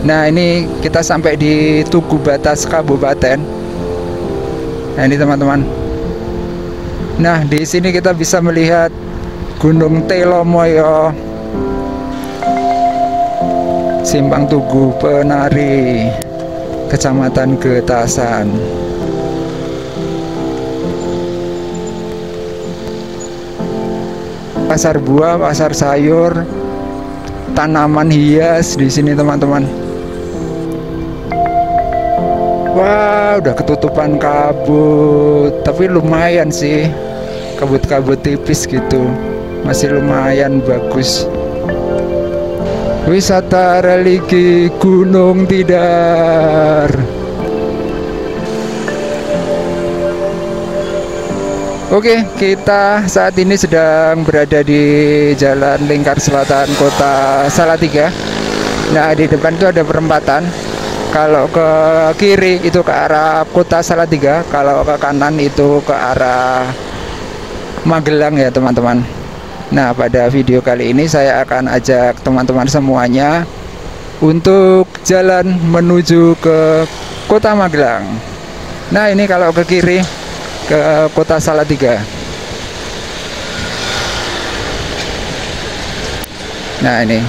Nah, ini kita sampai di Tugu Batas Kabupaten. Nah, ini teman-teman. Nah, di sini kita bisa melihat Gunung Telomoyo, Simpang Tugu Penari, Kecamatan Getasan. Pasar buah, pasar sayur, tanaman hias di sini teman-teman. Wah, udah ketutupan kabut, tapi lumayan sih, kabut-kabut tipis gitu, masih lumayan bagus. Wisata religi Gunung Tidar. Oke, kita saat ini sedang berada di Jalan Lingkar Selatan Kota Salatiga. Nah, di depan itu ada perempatan. Kalau ke kiri itu ke arah Kota Salatiga, kalau ke kanan itu ke arah Magelang ya teman-teman. Nah, pada video kali ini saya akan ajak teman-teman semuanya untuk jalan menuju ke Kota Magelang. Nah, ini kalau ke kiri ke Kota Salatiga. Nah, ini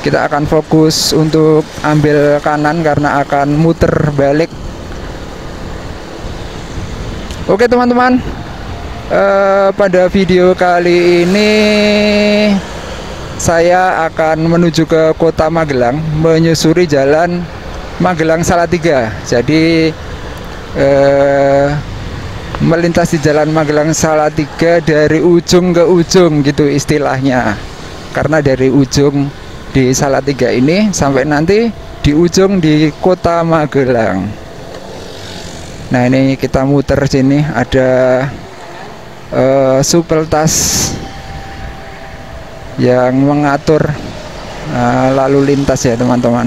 kita akan fokus untuk ambil kanan karena akan muter balik. Oke teman-teman, pada video kali ini saya akan menuju ke Kota Magelang, menyusuri jalan Magelang Salatiga. Jadi melintasi jalan Magelang Salatiga dari ujung ke ujung gitu istilahnya. Karena dari ujung di Salatiga ini sampai nanti di ujung di Kota Magelang. Nah, ini kita muter sini ada supeltas yang mengatur lalu lintas ya teman-teman.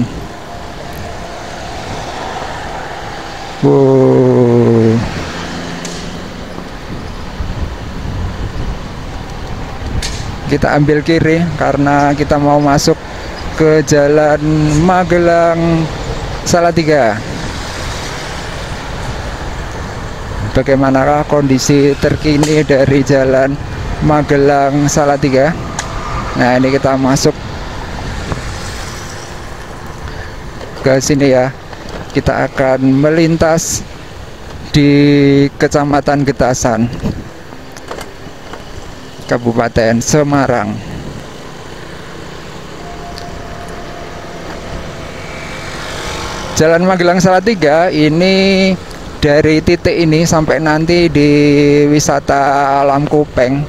Wow. Kita ambil kiri karena kita mau masuk ke jalan Magelang Salatiga. Bagaimanakah kondisi terkini dari jalan Magelang Salatiga? Nah, ini kita masuk ke sini ya. Kita akan melintas di Kecamatan Getasan, Kabupaten Semarang. Jalan Magelang Salatiga ini dari titik ini sampai nanti di wisata alam Kupeng,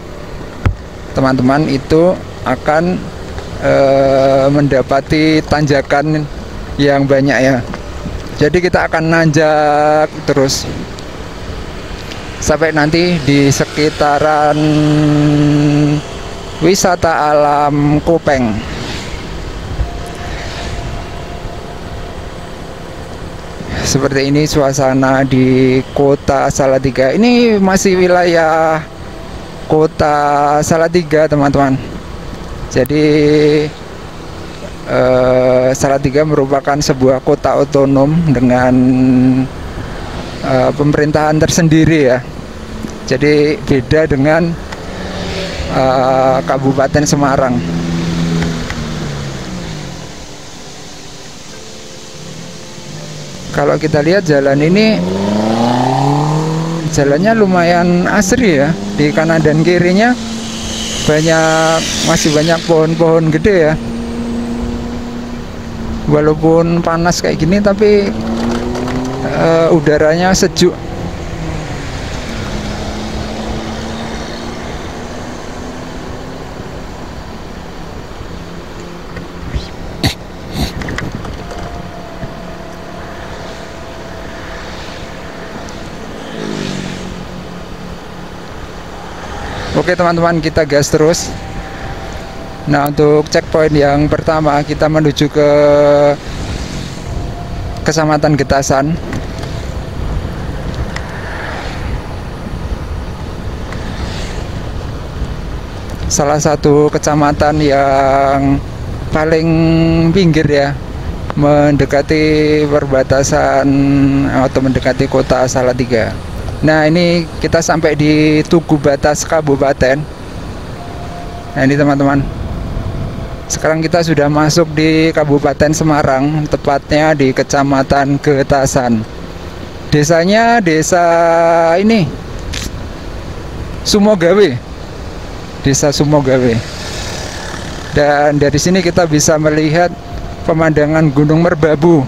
teman-teman, itu akan mendapati tanjakan yang banyak ya. Jadi kita akan nanjak terus sampai nanti di sekitaran wisata alam Kupeng. Seperti ini suasana di Kota Salatiga. Ini masih wilayah Kota Salatiga teman-teman. Jadi Salatiga merupakan sebuah kota otonom dengan pemerintahan tersendiri ya. Jadi beda dengan Kabupaten Semarang. Kalau kita lihat jalan ini, jalannya lumayan asri ya. Di kanan dan kirinya masih banyak pohon-pohon gede ya. Walaupun panas kayak gini, tapi udaranya sejuk. Oke teman-teman, kita gas terus. Nah, untuk checkpoint yang pertama kita menuju ke Kecamatan Getasan. salah satu kecamatan yang paling pinggir ya, mendekati perbatasan atau mendekati kota Salatiga. Nah, ini kita sampai di Tugu Batas Kabupaten. Nah, ini teman-teman, sekarang kita sudah masuk di Kabupaten Semarang, tepatnya di Kecamatan Getasan. Desanya desa ini Sumogawe, desa Sumogawe. Dan dari sini kita bisa melihat pemandangan Gunung Merbabu.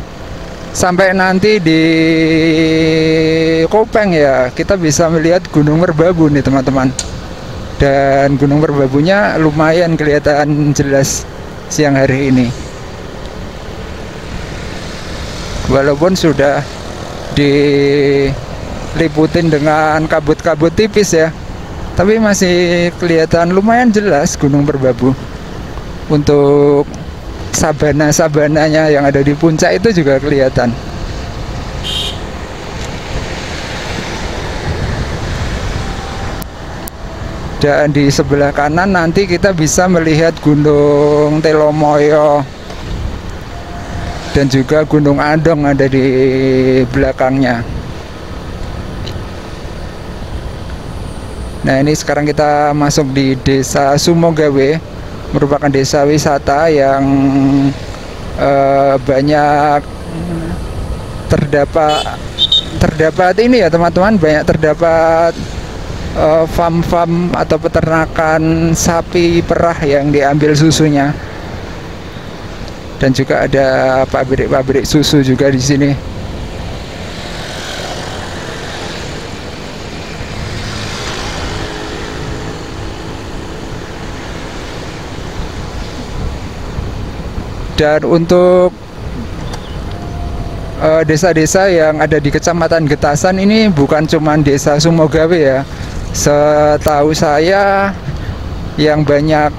Sampai nanti di Kopeng ya, kita bisa melihat Gunung Merbabu nih teman-teman. Dan Gunung Merbabunya lumayan kelihatan jelas siang hari ini. Walaupun sudah diliputin dengan kabut-kabut tipis ya, tapi masih kelihatan lumayan jelas Gunung Merbabu. Untuk sabana-sabananya yang ada di puncak itu juga kelihatan. Dan di sebelah kanan nanti kita bisa melihat Gunung Telomoyo dan juga Gunung Andong ada di belakangnya. Nah, ini sekarang kita masuk di Desa Sumogawe, merupakan desa wisata yang banyak terdapat ini ya teman-teman, banyak terdapat farm-farm atau peternakan sapi perah yang diambil susunya, dan juga ada pabrik-pabrik susu juga di sini. Dan untuk desa-desa yang ada di Kecamatan Getasan ini bukan cuma desa Sumogawe ya. Setahu saya yang banyak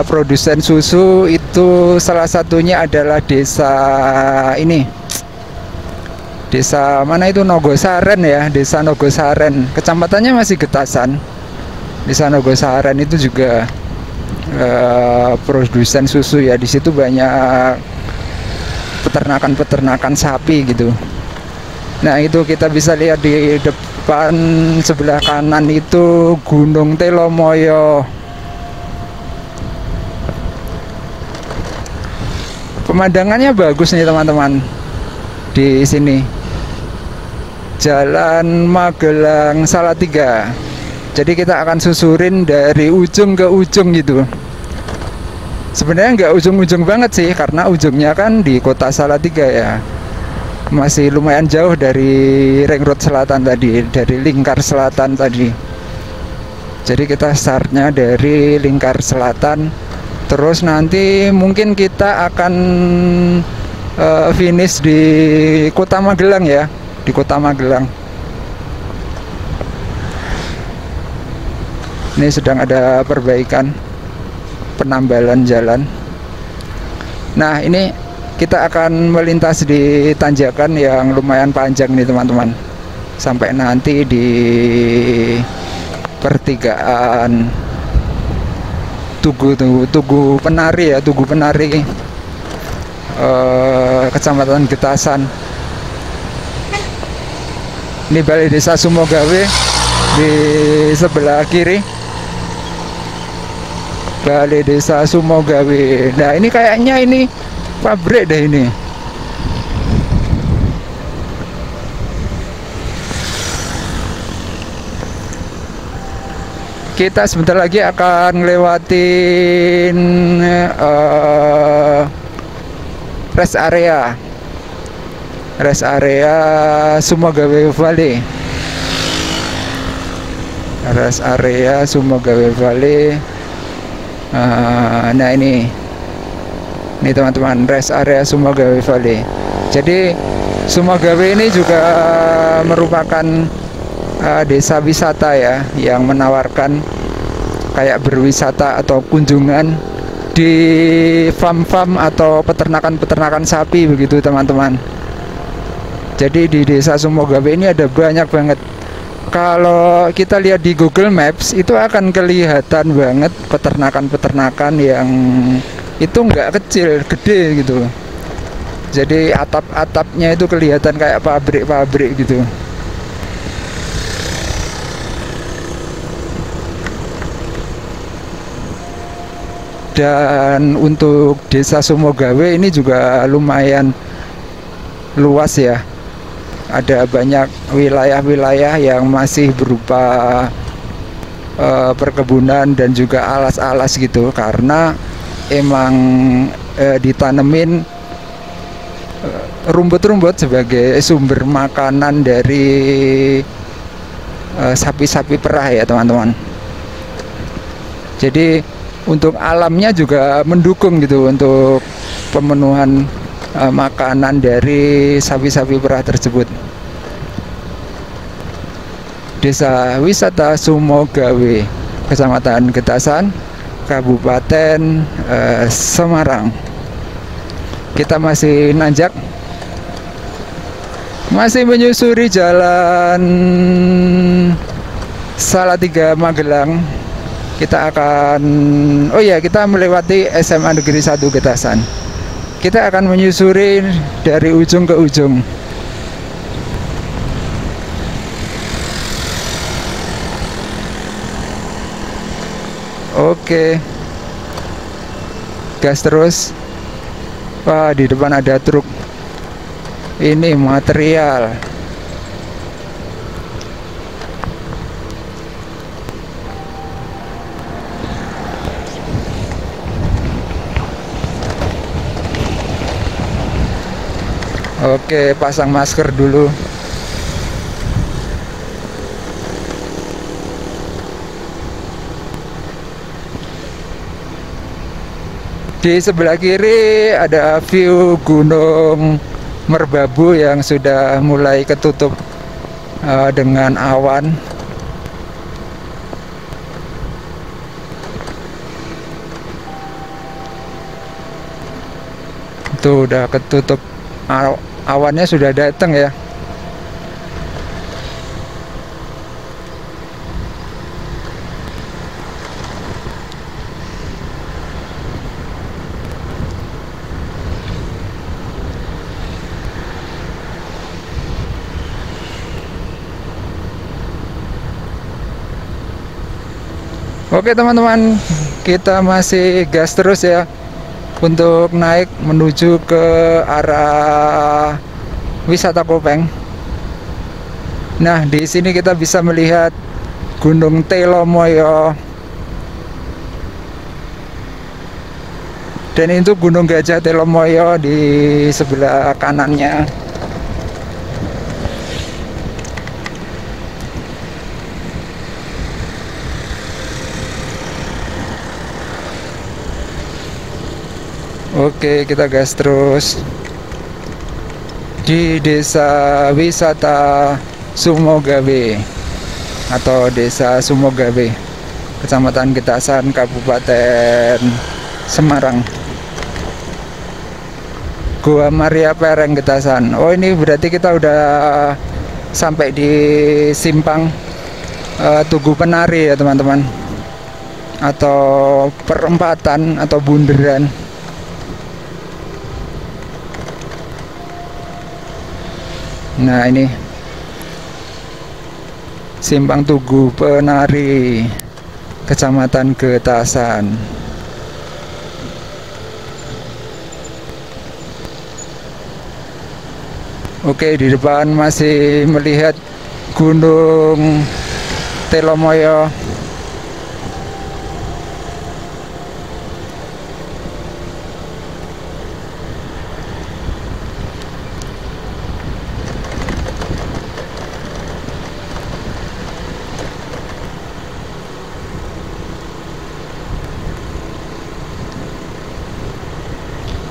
produsen susu itu salah satunya adalah desa ini. Desa mana itu, Nogosaren ya, Desa Nogosaren. Kecamatannya masih Getasan. Desa Nogosaren itu juga produsen susu ya. Di situ banyak peternakan sapi gitu. Nah, itu kita bisa lihat di depan sebelah kanan itu Gunung Telomoyo. Pemandangannya bagus nih teman-teman. Di sini Jalan Magelang Salatiga. Jadi kita akan susurin dari ujung ke ujung gitu. Sebenarnya nggak ujung-ujung banget sih, karena ujungnya kan di kota Salatiga ya. Masih lumayan jauh dari ring road selatan tadi, dari lingkar selatan tadi. Jadi kita startnya dari lingkar selatan, terus nanti mungkin kita akan finish di kota Magelang ya, di kota Magelang. Ini sedang ada perbaikan, penambalan jalan. Nah, ini kita akan melintas di tanjakan yang lumayan panjang nih teman-teman, sampai nanti di pertigaan Tugu Penari ya, Tugu Penari Kecamatan Getasan. Ini Balai Desa Sumogawe di sebelah kiri, Balai Desa Sumogawe. Nah, ini kayaknya ini pabrik deh ini. Kita sebentar lagi akan ngelewatin rest area Sumogawe Valley. Rest area Sumogawe Valley. Nah, ini teman-teman, rest area Sumogawe Valley. Jadi Sumogawe ini juga merupakan desa wisata ya, yang menawarkan kayak berwisata atau kunjungan di farm-farm atau peternakan sapi begitu teman-teman. Jadi di Desa Sumogawe ini ada banyak banget Kalau kita lihat di Google Maps itu akan kelihatan banget peternakan-peternakan yang itu nggak kecil, gede gitu. Jadi atap-atapnya itu kelihatan kayak pabrik-pabrik gitu. Dan untuk Desa Sumogawe ini juga lumayan luas ya. Ada banyak wilayah-wilayah yang masih berupa perkebunan dan juga alas-alas gitu, karena emang ditanemin rumput-rumput sebagai sumber makanan dari sapi-sapi perah ya teman-teman. Jadi untuk alamnya juga mendukung gitu untuk pemenuhan makanan dari sapi-sapi perah tersebut. Desa Wisata Sumogawe, Kecamatan Getasan, Kabupaten Semarang. Kita masih nanjak, masih menyusuri jalan Salatiga Magelang. Kita akan, oh ya, kita melewati SMA Negeri 1 Getasan. Kita akan menyusuri dari ujung ke ujung. Oke, gas terus. Wah, di depan ada truk. Ini material. Oke, pasang masker dulu. Di sebelah kiri ada view Gunung Merbabu yang sudah mulai ketutup dengan awan. Itu udah ketutup, awannya sudah datang ya. Oke teman-teman, kita masih gas terus ya untuk naik menuju ke arah wisata Kopeng. Nah, di sini kita bisa melihat Gunung Telomoyo. Dan itu Gunung Gajah Telomoyo di sebelah kanannya. Oke, kita gas terus di Desa Wisata Sumogawe atau Desa Sumogawe, Kecamatan Getasan, Kabupaten Semarang. Gua Maria Pereng Getasan. Oh, ini berarti kita udah sampai di simpang Tugu Penari ya teman-teman, atau perempatan atau bunderan. Nah, ini simpang Tugu Penari, Kecamatan Getasan. Oke, di depan masih melihat Gunung Telomoyo.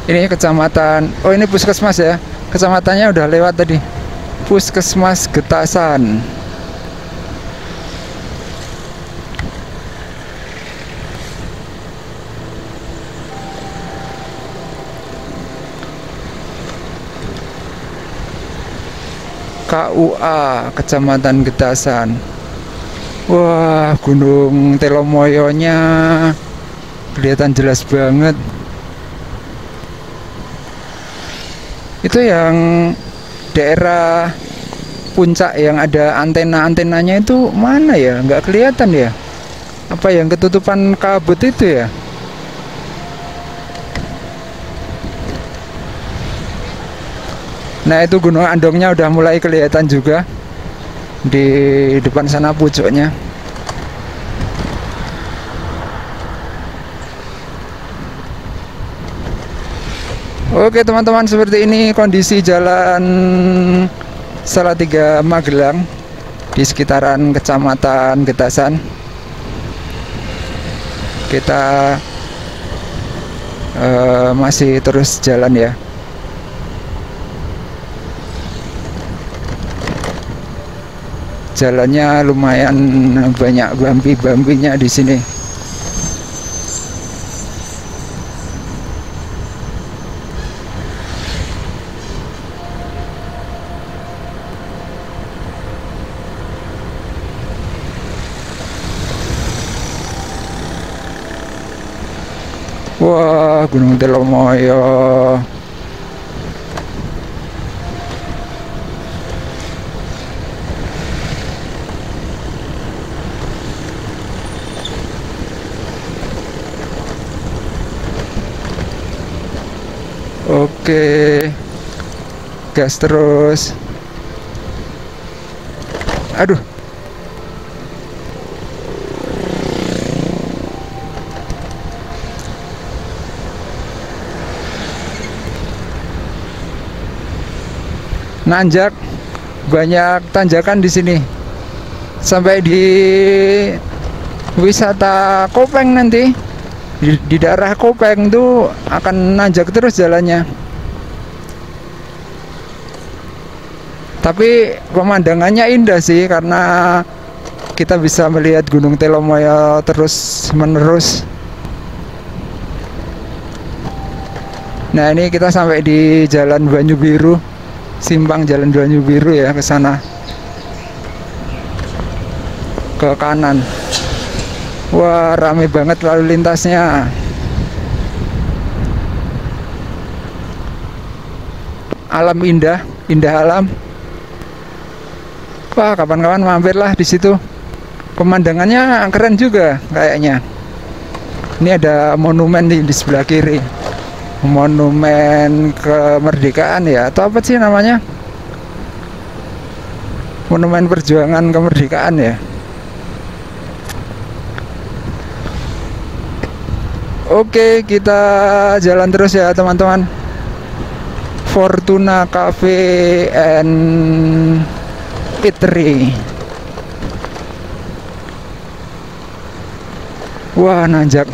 Ini kecamatan, oh ini puskesmas ya, kecamatannya udah lewat tadi, Puskesmas Getasan. KUA Kecamatan Getasan. Wah, Gunung Telomoyonya kelihatan jelas banget. Itu yang daerah puncak yang ada antena-antenanya itu mana ya? Nggak kelihatan ya? Apa yang ketutupan kabut itu ya? Nah, itu Gunung Andongnya udah mulai kelihatan juga di depan sana pucuknya. Oke teman-teman, seperti ini kondisi jalan Salatiga Magelang di sekitaran Kecamatan Getasan. Kita masih terus jalan ya. Jalannya lumayan banyak bambi-bambinya di sini. Wah, Gunung Telomoyo. Oke, gas terus. Aduh. Nanjak, banyak tanjakan di sini. Sampai di wisata Kopeng nanti. Di daerah Kopeng tuh akan nanjak terus jalannya. Tapi pemandangannya indah sih, karena kita bisa melihat Gunung Telomoyo terus menerus. Nah, ini kita sampai di Jalan Banyu Biru, simpang Jalan Banyu Biru ya, ke sana, ke kanan. Wah, rame banget lalu lintasnya. Alam indah, indah alam. Wah, kapan-kapan mampirlah di situ. Pemandangannya keren juga kayaknya. Ini ada monumen di sebelah kiri. Monumen kemerdekaan ya, atau apa sih namanya? Monumen perjuangan kemerdekaan ya. Oke, kita jalan terus ya teman-teman. Fortuna Cafe and Eatery. Wah, nanjak.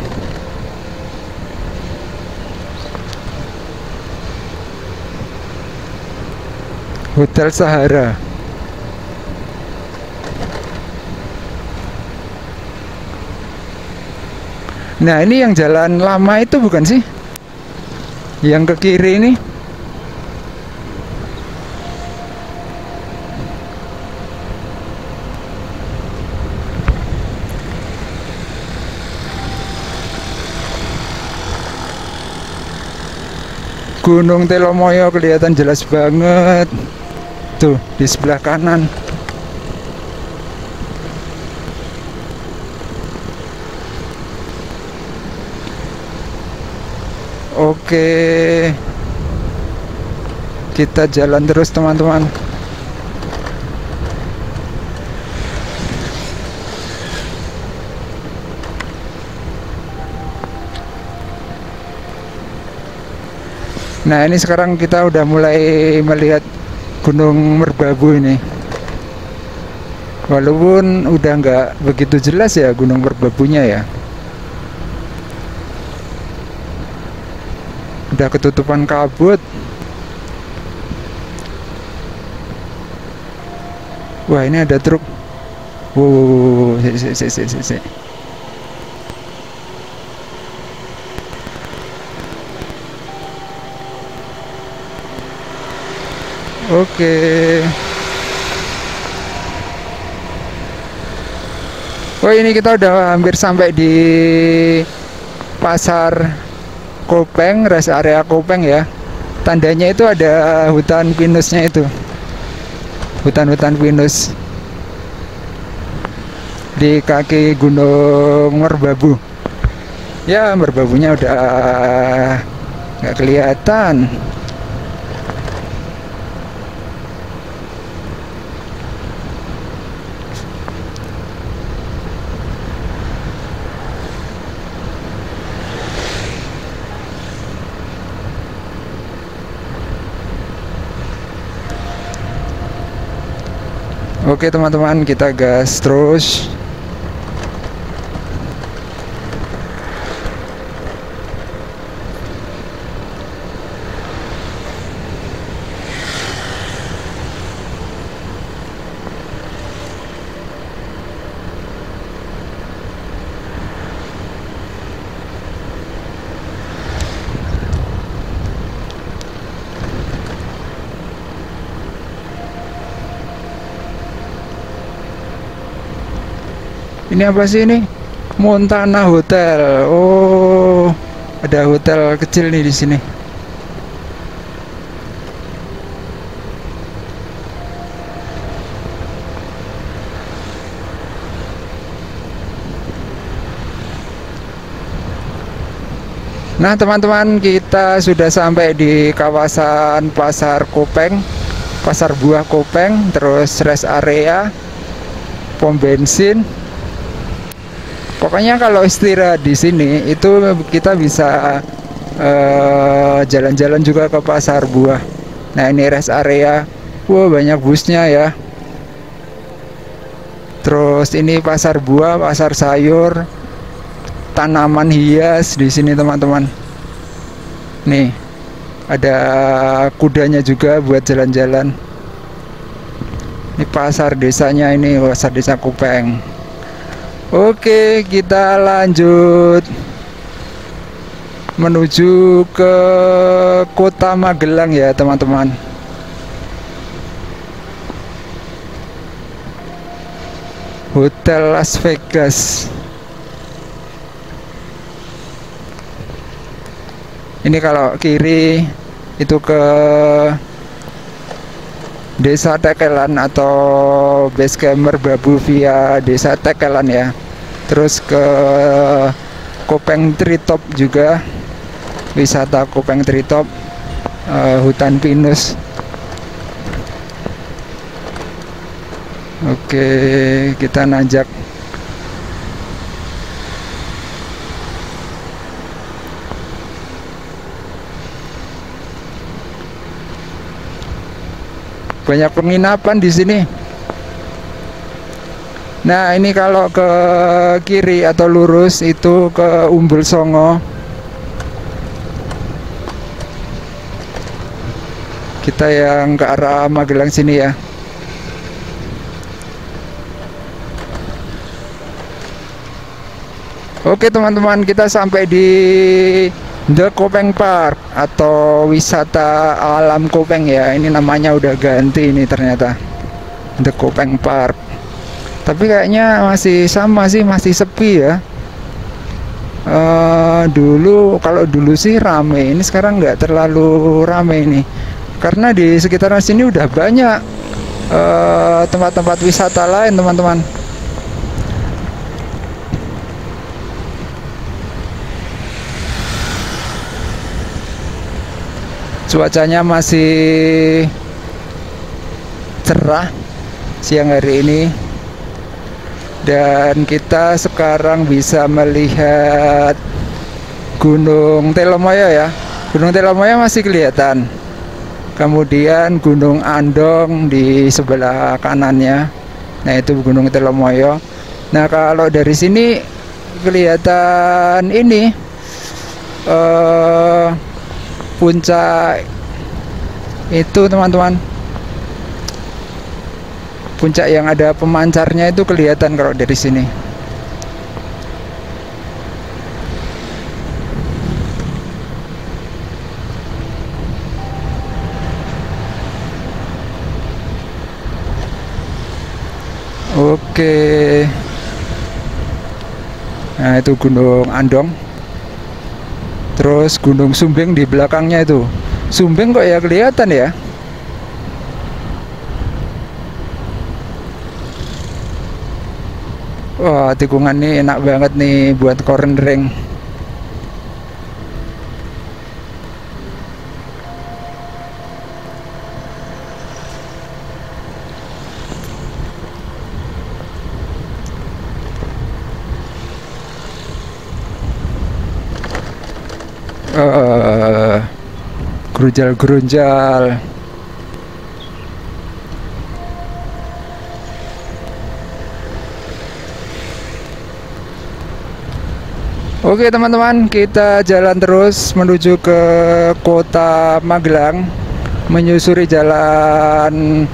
Hotel Sahara. Nah, ini yang jalan lama itu bukan sih? Yang ke kiri ini. Gunung Telomoyo kelihatan jelas banget. Tuh, di sebelah kanan. Oke, kita jalan terus teman-teman. Nah, ini sekarang kita udah mulai melihat Gunung Merbabu ini. Walaupun udah nggak begitu jelas ya Gunung Merbabunya ya. Udah ketutupan kabut. Wah, ini ada truk. Wow, si. Oke. Oh, ini kita udah hampir sampai di pasar Kopeng, rest area Kopeng ya. Tandanya itu ada hutan pinusnya itu. Hutan-hutan pinus di kaki Gunung Merbabu. Ya, merbabunya udah nggak kelihatan. Oke teman-teman, kita gas terus. Ini apa sih ini? Montana Hotel. Oh, ada hotel kecil nih di sini. Nah, teman-teman, kita sudah sampai di kawasan Pasar Kopeng, Pasar Buah Kopeng, terus rest area, pom bensin. Pokoknya kalau istirahat di sini itu kita bisa jalan-jalan juga ke Pasar Buah. Nah, ini rest area. Wah, banyak busnya ya. Terus ini Pasar Buah, pasar sayur, tanaman hias di sini teman-teman. Nih, ada kudanya juga buat jalan-jalan. Ini pasar desanya, ini pasar desa Kopeng. Oke, kita lanjut menuju ke Kota Magelang ya teman-teman. Hotel Las Vegas. Ini kalau kiri itu ke Desa Tekelan atau base camp Merbabu via Desa Tekelan ya. Terus ke Kopeng Treetop juga, wisata Kopeng Treetop, hutan pinus. Oke, kita nanjak. Banyak penginapan di sini. Nah, ini kalau ke kiri atau lurus itu ke Umbul Songo. Kita yang ke arah Magelang sini ya. Oke teman-teman, kita sampai di The Kopeng Park atau wisata alam Kopeng ya. Ini namanya udah ganti ini ternyata, The Kopeng Park. Tapi kayaknya masih sama sih, masih sepi ya. Dulu kalau dulu sih rame, ini sekarang nggak terlalu rame ini. Karena di sekitaran sini udah banyak tempat-tempat wisata lain teman-teman. Cuacanya masih cerah siang hari ini. Dan kita sekarang bisa melihat Gunung Telomoyo ya. Gunung Telomoyo masih kelihatan. Kemudian Gunung Andong di sebelah kanannya. Nah, itu Gunung Telomoyo. Nah, kalau dari sini kelihatan ini puncak itu teman-teman. Puncak yang ada pemancarnya itu kelihatan kalau dari sini. Oke. Nah, itu Gunung Andong. Terus Gunung Sumbing di belakangnya itu. Sumbing kok ya kelihatan ya. Wah, tikungan ini enak banget nih buat cornering. Gerunjal-gerunjal. Oke teman-teman, kita jalan terus menuju ke kota Magelang, menyusuri jalan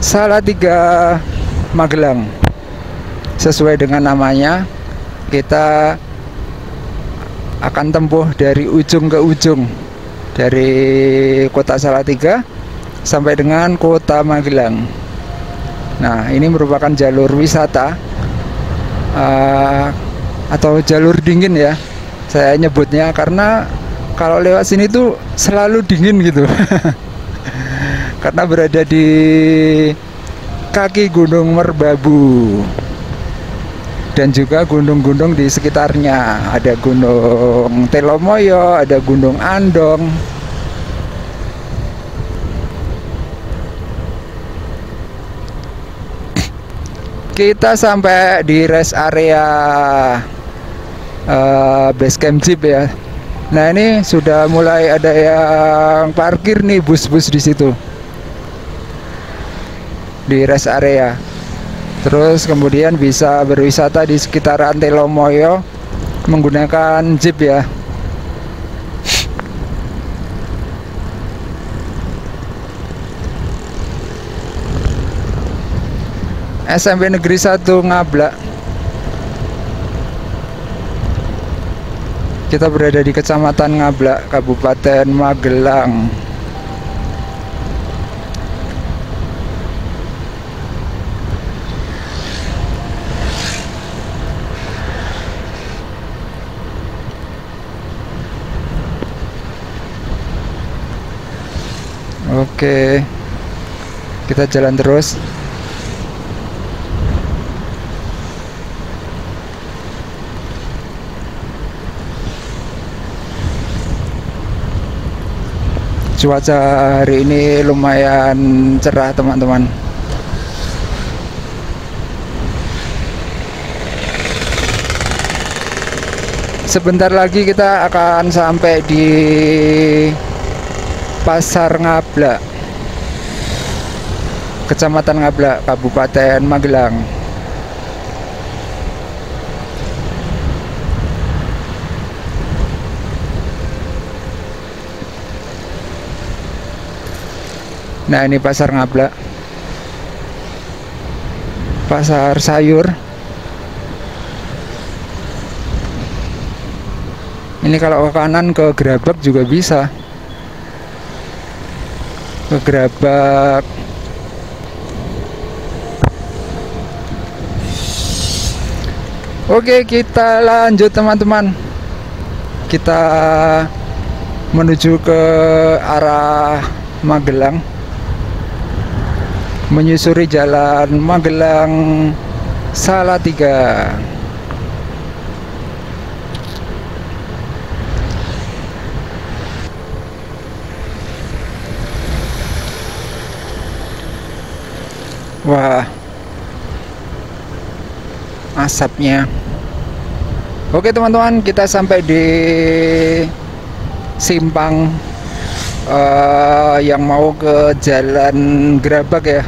Salatiga Magelang. Sesuai dengan namanya, kita akan tempuh dari ujung ke ujung, dari kota Salatiga sampai dengan kota Magelang. Nah, ini merupakan jalur wisata atau jalur dingin ya, saya nyebutnya, karena kalau lewat sini tuh selalu dingin gitu. Karena berada di kaki Gunung Merbabu dan juga gunung-gunung di sekitarnya. Ada Gunung Telomoyo, ada Gunung Andong. Kita sampai di rest area base camp jeep ya. Nah, ini sudah mulai ada yang parkir nih, bus-bus di situ di rest area. Terus kemudian bisa berwisata di sekitaran Telomoyo menggunakan jeep ya. SMP Negeri 1 Ngablak. Kita berada di Kecamatan Ngablak, Kabupaten Magelang. Oke, kita jalan terus. Cuaca hari ini lumayan cerah teman-teman. Sebentar lagi kita akan sampai di Pasar Ngablak, Kecamatan Ngablak, Kabupaten Magelang. Nah, ini Pasar Ngablak, pasar sayur. Ini kalau ke kanan ke Gerabak juga bisa. Ke Gerabak. Oke, kita lanjut teman-teman. Kita menuju ke arah Magelang, menyusuri jalan Magelang Salatiga. Wah, asapnya. Oke teman-teman, kita sampai di simpang yang mau ke Jalan Gerabak ya,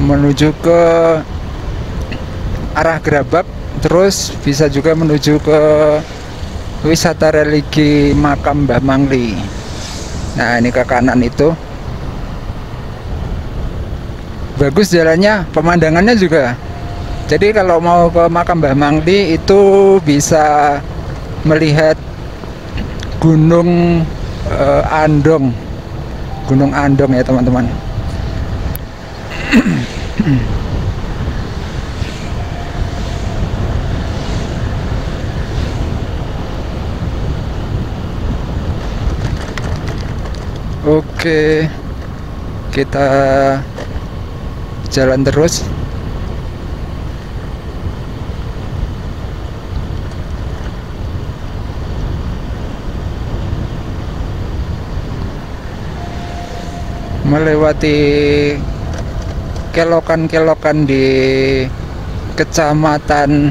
menuju ke arah Gerabak, terus bisa juga menuju ke wisata religi makam Mbah Mangli. Nah, ini ke kanan itu bagus jalannya, pemandangannya juga. Jadi kalau mau ke makam Mbah Mangli itu bisa melihat Gunung Andong, Gunung Andong ya teman-teman. Oke, kita jalan terus. Melewati kelokan-kelokan di Kecamatan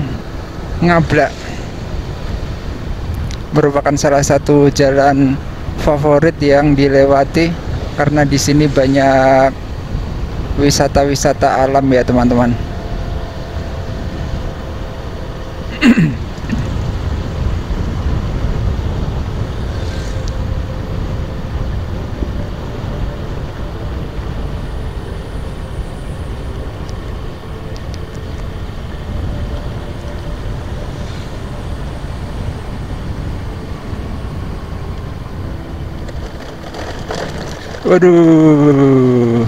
Ngablak, merupakan salah satu jalan favorit yang dilewati karena di sini banyak wisata-wisata alam ya teman-teman. Waduh,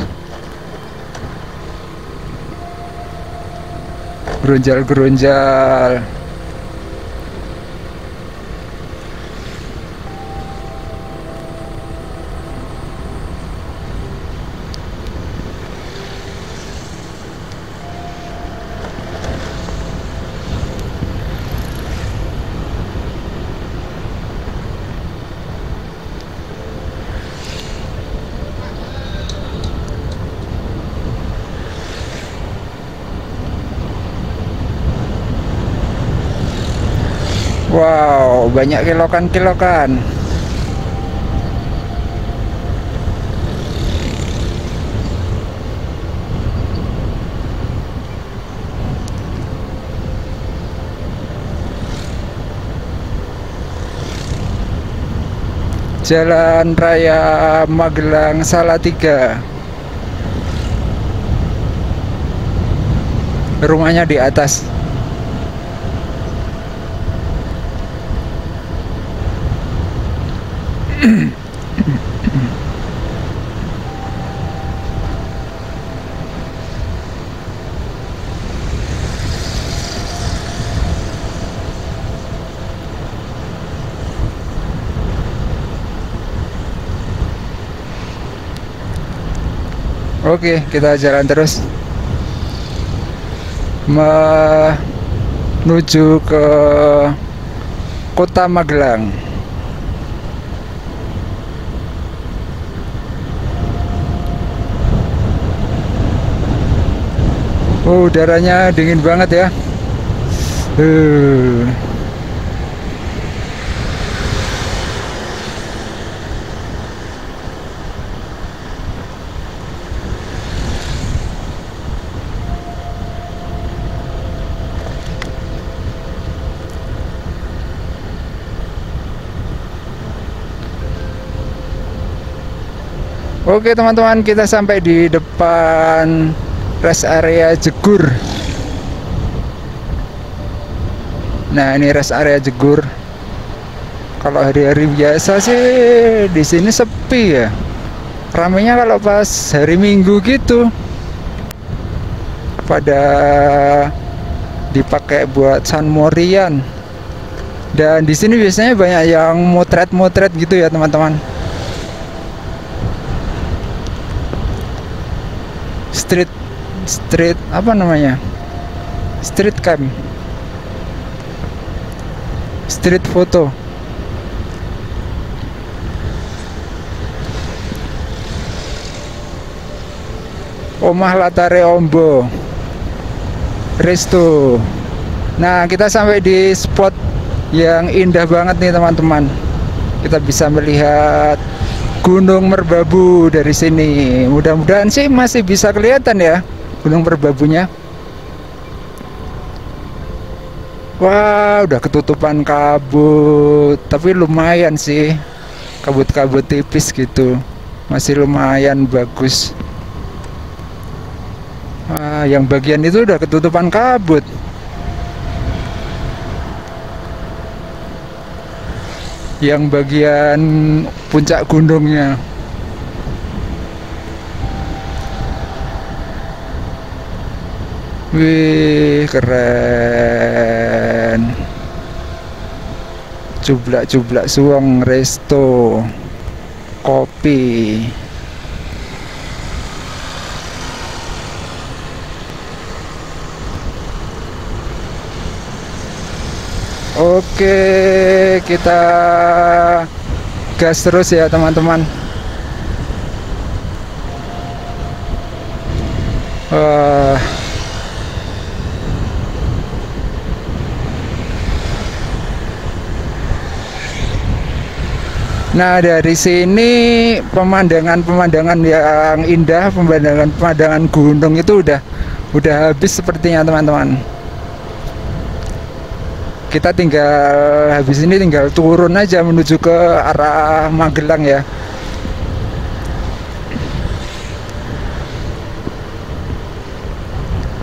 gerunjal-gerunjal. Wow, banyak kilokan-kilokan. Jalan Raya Magelang Salatiga. Rumahnya di atas. Oke, kita jalan terus menuju ke Kota Magelang. Oh, udaranya dingin banget ya. Oke teman-teman, kita sampai di depan rest area Jegur. Nah, ini rest area Jegur. Kalau hari-hari biasa sih di sini sepi ya. Ramainya kalau pas hari Minggu gitu. Pada dipakai buat San Morian. Dan di sini biasanya banyak yang motret-motret gitu ya teman-teman. Street apa namanya, street cam, street foto. Omah Latare Ombo Resto. Nah, kita sampai di spot yang indah banget nih teman-teman. Kita bisa melihat Gunung Merbabu dari sini. Mudah-mudahan sih masih bisa kelihatan ya Gunung Merbabunya. Wah, udah ketutupan kabut, tapi lumayan sih, kabut-kabut tipis gitu, masih lumayan bagus. Wah, yang bagian itu udah ketutupan kabut. Yang bagian puncak gunungnya. Wih, keren. Cublak-cublak suwong resto kopi. Oke, kita gas terus ya teman-teman. Wah. Nah, dari sini pemandangan-pemandangan yang indah, pemandangan gunung itu udah habis sepertinya teman-teman. Kita habis ini tinggal turun aja menuju ke arah Magelang ya.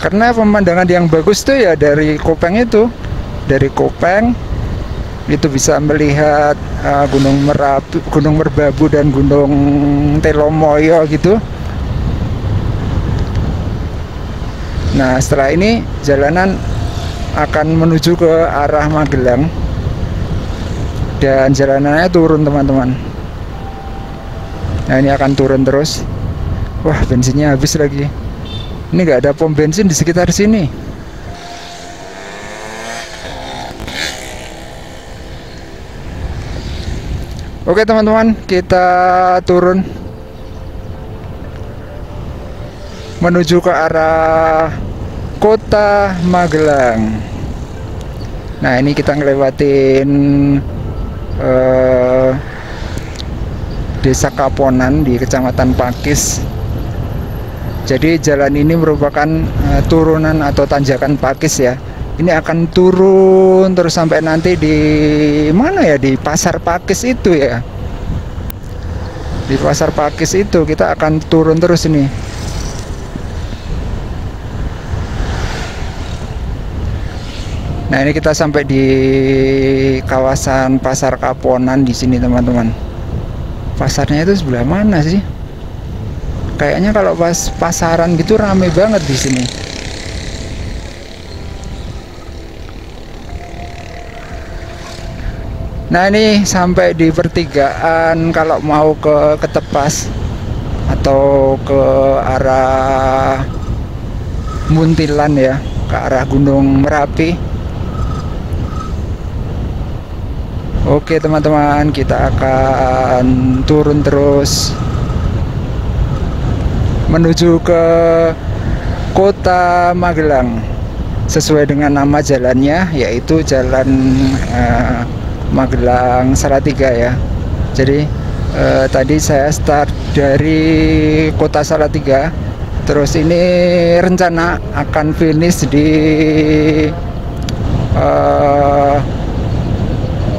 Karena pemandangan yang bagus tuh ya dari Kopeng itu. Dari Kopeng itu bisa melihat Gunung Merapi, Gunung Merbabu dan Gunung Telomoyo gitu. Nah, setelah ini jalanan akan menuju ke arah Magelang dan jalanannya turun teman-teman. Nah, ini akan turun terus. Wah, bensinnya habis lagi. Ini nggak ada pom bensin di sekitar sini. Oke teman-teman, kita turun menuju ke arah Kota Magelang. Nah, ini kita ngelewatin Desa Kaponan di Kecamatan Pakis. Jadi jalan ini merupakan turunan atau tanjakan Pakis ya. Ini akan turun terus sampai nanti di mana ya, di Pasar Pakis itu ya. Di Pasar Pakis itu kita akan turun terus ini. Nah, ini kita sampai di kawasan Pasar Kaponan di sini teman-teman. Pasarnya itu sebelah mana sih? Kayaknya kalau pas pasaran gitu rame banget di sini. Nah, ini sampai di pertigaan kalau mau ke Ketepas atau ke arah Muntilan ya, ke arah Gunung Merapi. Oke teman-teman, kita akan turun terus menuju ke Kota Magelang sesuai dengan nama jalannya, yaitu Jalan Magelang Salatiga ya. Jadi tadi saya start dari Kota Salatiga, terus ini rencana akan finish di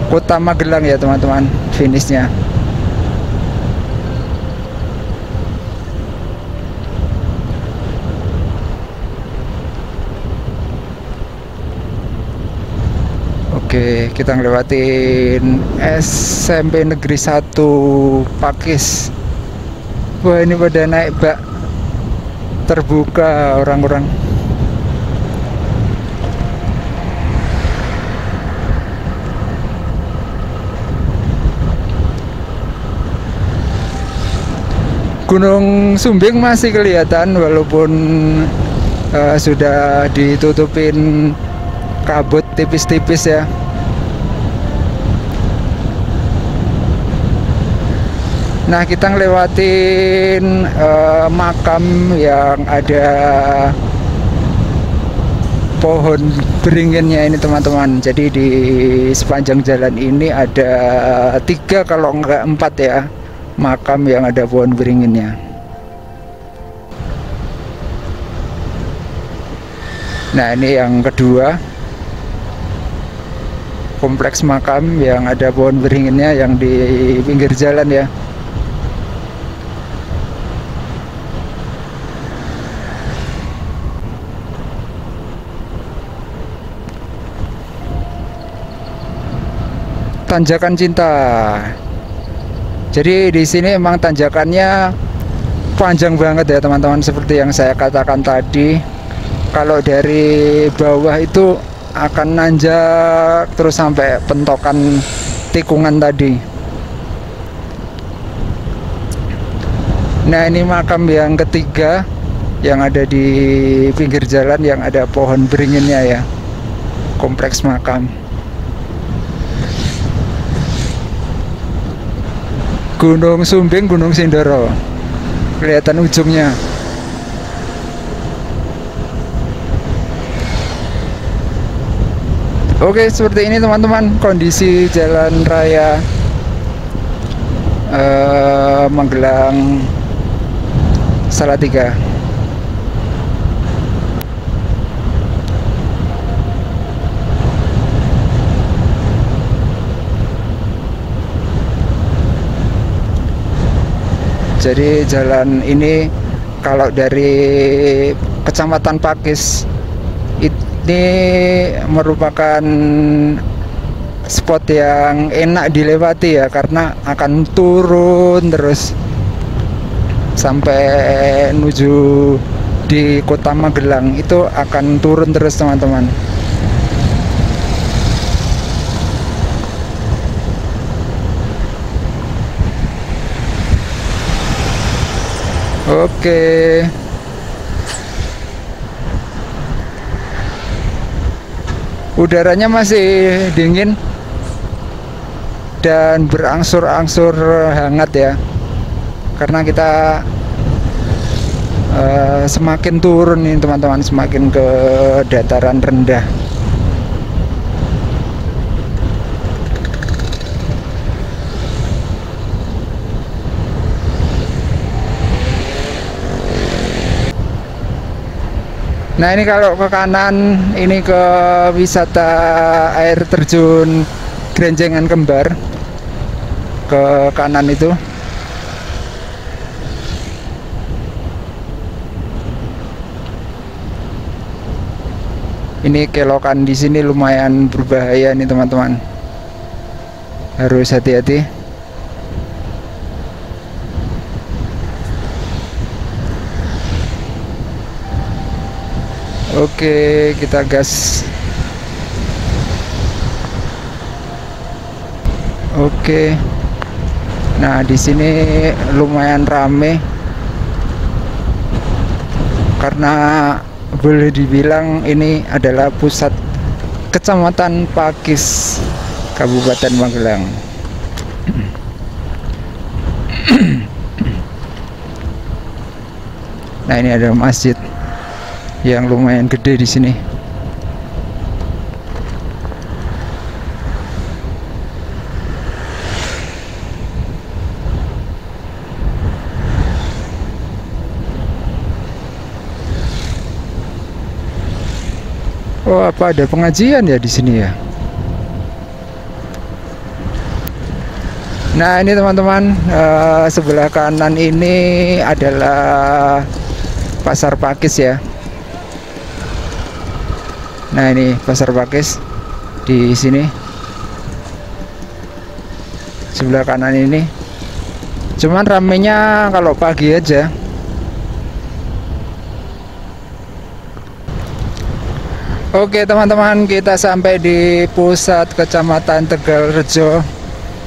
Kota Magelang ya teman-teman, finishnya. Oke, kita ngelewatin SMP Negeri 1 Pakis. Wah, ini pada naik bak terbuka orang-orang. Gunung Sumbing masih kelihatan walaupun sudah ditutupin kabut tipis-tipis ya. Nah, kita ngelewatin makam yang ada pohon beringinnya ini teman-teman. Jadi di sepanjang jalan ini ada 3 kalau enggak 4 ya makam yang ada pohon beringinnya. Nah, ini yang kedua, kompleks makam yang ada pohon beringinnya yang di pinggir jalan ya. Tanjakan Cinta. Jadi di sini emang tanjakannya panjang banget ya teman-teman, seperti yang saya katakan tadi. Kalau dari bawah itu akan nanjak terus sampai pentokan tikungan tadi. Nah, ini makam yang ketiga yang ada di pinggir jalan yang ada pohon beringinnya ya, kompleks makam. Gunung Sumbing, Gunung Sindoro. Kelihatan ujungnya. Oke, seperti ini teman-teman kondisi jalan raya Magelang Salatiga. Jadi jalan ini kalau dari Kecamatan Pakis ini merupakan spot yang enak dilewati ya, karena akan turun terus sampai menuju di Kota Magelang, itu akan turun terus teman-teman. Oke. Udaranya masih dingin dan berangsur-angsur hangat ya. Karena kita semakin turun nih teman-teman, semakin ke dataran rendah. Nah ini kalau ke kanan ini ke wisata air terjun Grenjengan Kembar, ke kanan itu. Ini kelokan di sini lumayan berbahaya nih teman-teman, harus hati-hati. Oke, kita gas. Oke. Nah, di sini lumayan rame karena boleh dibilang ini adalah pusat Kecamatan Pakis, Kabupaten Magelang. Nah, ini ada masjid yang lumayan gede di sini. Oh, apa ada pengajian ya di sini ya? Nah, ini teman-teman, sebelah kanan ini adalah Pasar Pakis ya. Nah, ini Pasar Pakis di sini. Sebelah kanan ini. Cuman ramenya kalau pagi aja. Oke, teman-teman, kita sampai di pusat Kecamatan Tegalrejo.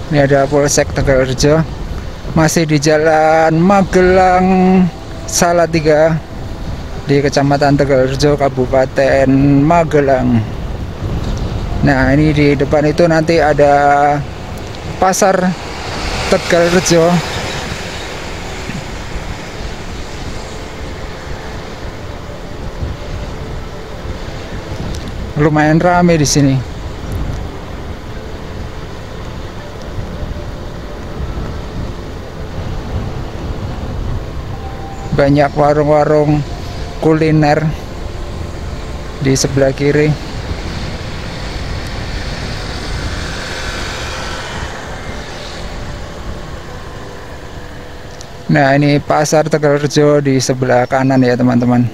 Ini ada Polsek Tegalrejo. Masih di Jalan Magelang Salatiga di Kecamatan Tegalrejo, Kabupaten Magelang. Nah, ini di depan itu nanti ada Pasar Tegalrejo. Lumayan ramai di sini. Banyak warung-warung kuliner di sebelah kiri. Nah, ini Pasar Tegalrejo di sebelah kanan ya teman-teman.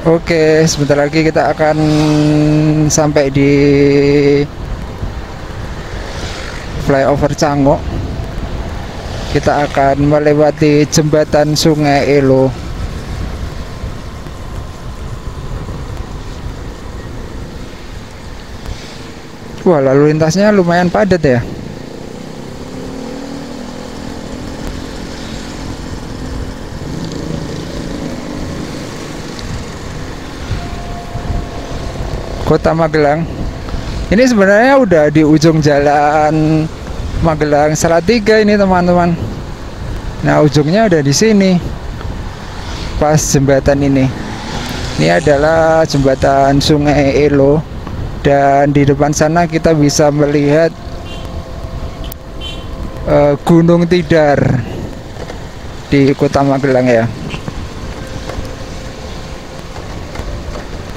Oke, sebentar lagi kita akan sampai di flyover Cangok. Kita akan melewati jembatan Sungai Elo. Wah, lalu lintasnya lumayan padat ya. Kota Magelang. Ini sebenarnya udah di ujung jalan Magelang Salatiga ini teman-teman. Nah, ujungnya udah di sini. Pas jembatan ini. Ini adalah jembatan Sungai Elo, dan di depan sana kita bisa melihat Gunung Tidar di Kota Magelang ya.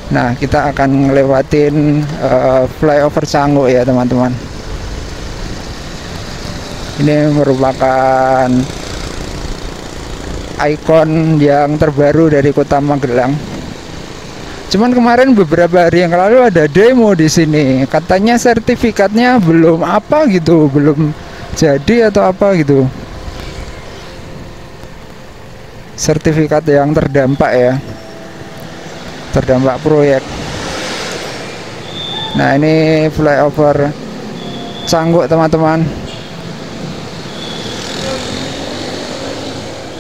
Nah, kita akan ngelewatin flyover Canggu ya teman-teman. Ini merupakan ikon yang terbaru dari Kota Magelang. Cuman kemarin beberapa hari yang lalu ada demo di sini. Katanya sertifikatnya belum apa gitu, belum jadi atau apa gitu. Sertifikat yang terdampak ya. Terdampak proyek. Nah, ini flyover Canggu teman-teman.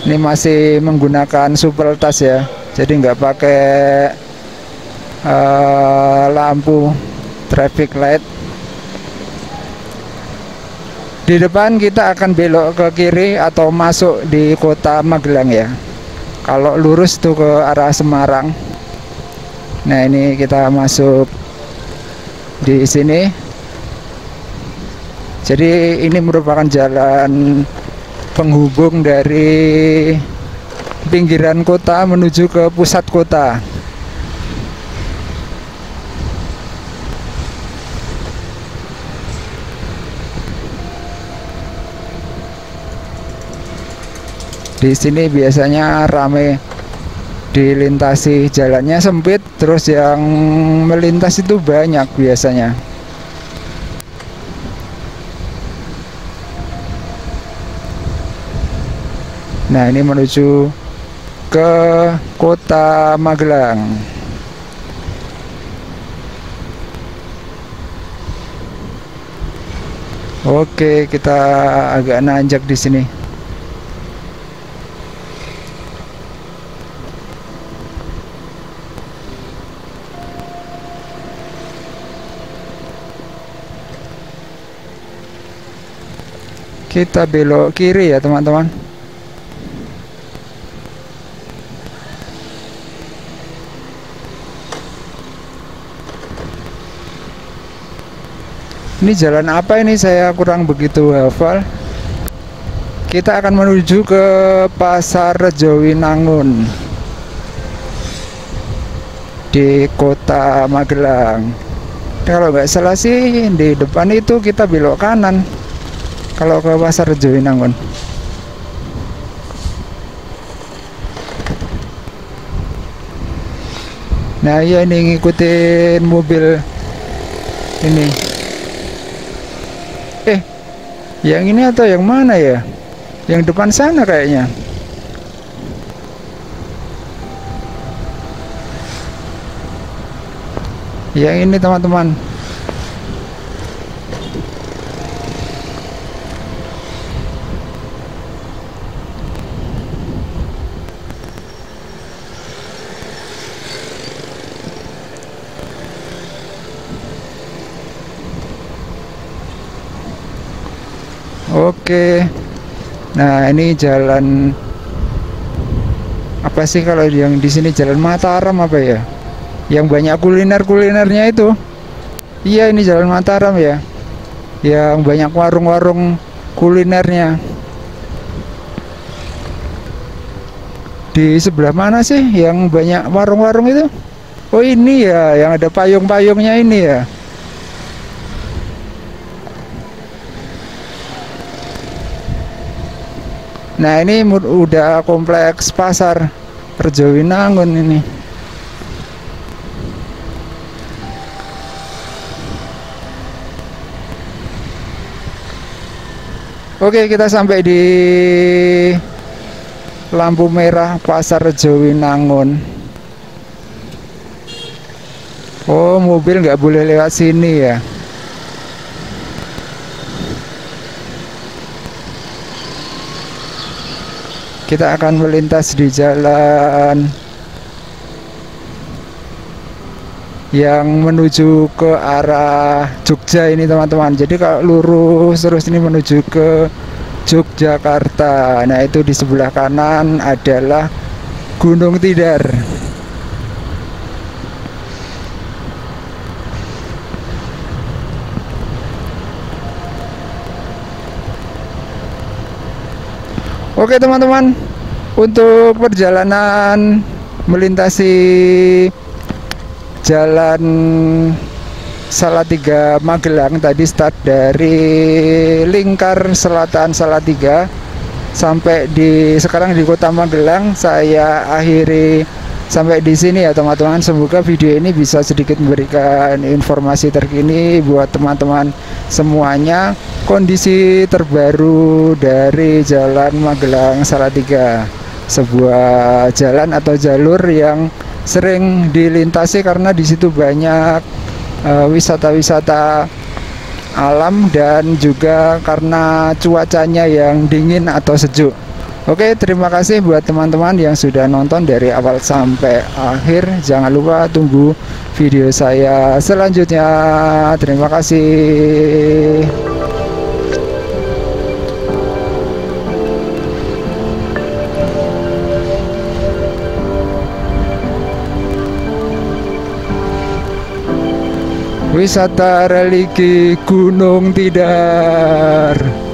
Ini masih menggunakan supeltas ya. Jadi nggak pakai lampu traffic light. Di depan kita akan belok ke kiri atau masuk di Kota Magelang ya. Kalau lurus tuh ke arah Semarang. Nah, ini kita masuk di sini. Jadi ini merupakan jalan penghubung dari pinggiran kota menuju ke pusat kota. Di sini biasanya rame dilintasi, jalannya sempit, terus yang melintas itu banyak biasanya. Nah, ini menuju ke Kota Magelang. Oke, kita agak nanjak di sini. Kita belok kiri ya teman-teman. Ini jalan apa ini, saya kurang begitu hafal. Kita akan menuju ke Pasar Rejowinangun di Kota Magelang. Kalau nggak salah sih di depan itu kita belok kanan kalau ke Pasar Rejowinangun. Nah, iya ini ngikutin mobil ini. Yang ini atau yang mana ya? Yang depan sana kayaknya. Yang ini teman-teman. Oke. Nah, ini jalan apa sih kalau yang di sini, Jalan Mataram apa ya? Yang banyak kuliner-kulinernya itu. Iya, ini Jalan Mataram ya. Yang banyak warung-warung kulinernya. Di sebelah mana sih yang banyak warung-warung itu? Oh, ini ya, yang ada payung-payungnya ini ya. Nah, ini udah kompleks Pasar Rejowinangun ini. Oke, kita sampai di lampu merah Pasar Rejowinangun. Oh, mobil nggak boleh lewat sini ya. Kita akan melintas di jalan yang menuju ke arah Jogja ini teman-teman. Jadi kalau lurus terus ini menuju ke Yogyakarta. Nah itu di sebelah kanan adalah Gunung Tidar. Oke teman-teman, untuk perjalanan melintasi Jalan Salatiga Magelang tadi start dari Lingkar Selatan Salatiga sampai sekarang di Kota Magelang. Saya akhiri sampai di sini ya teman-teman. Semoga video ini bisa sedikit memberikan informasi terkini buat teman-teman semuanya, kondisi terbaru dari Jalan Magelang Salatiga, sebuah jalan atau jalur yang sering dilintasi karena di situ banyak wisata-wisata alam dan juga karena cuacanya yang dingin atau sejuk. Oke, terima kasih buat teman-teman yang sudah nonton dari awal sampai akhir. Jangan lupa tunggu video saya selanjutnya. Terima kasih. Wisata religi Gunung Tidar.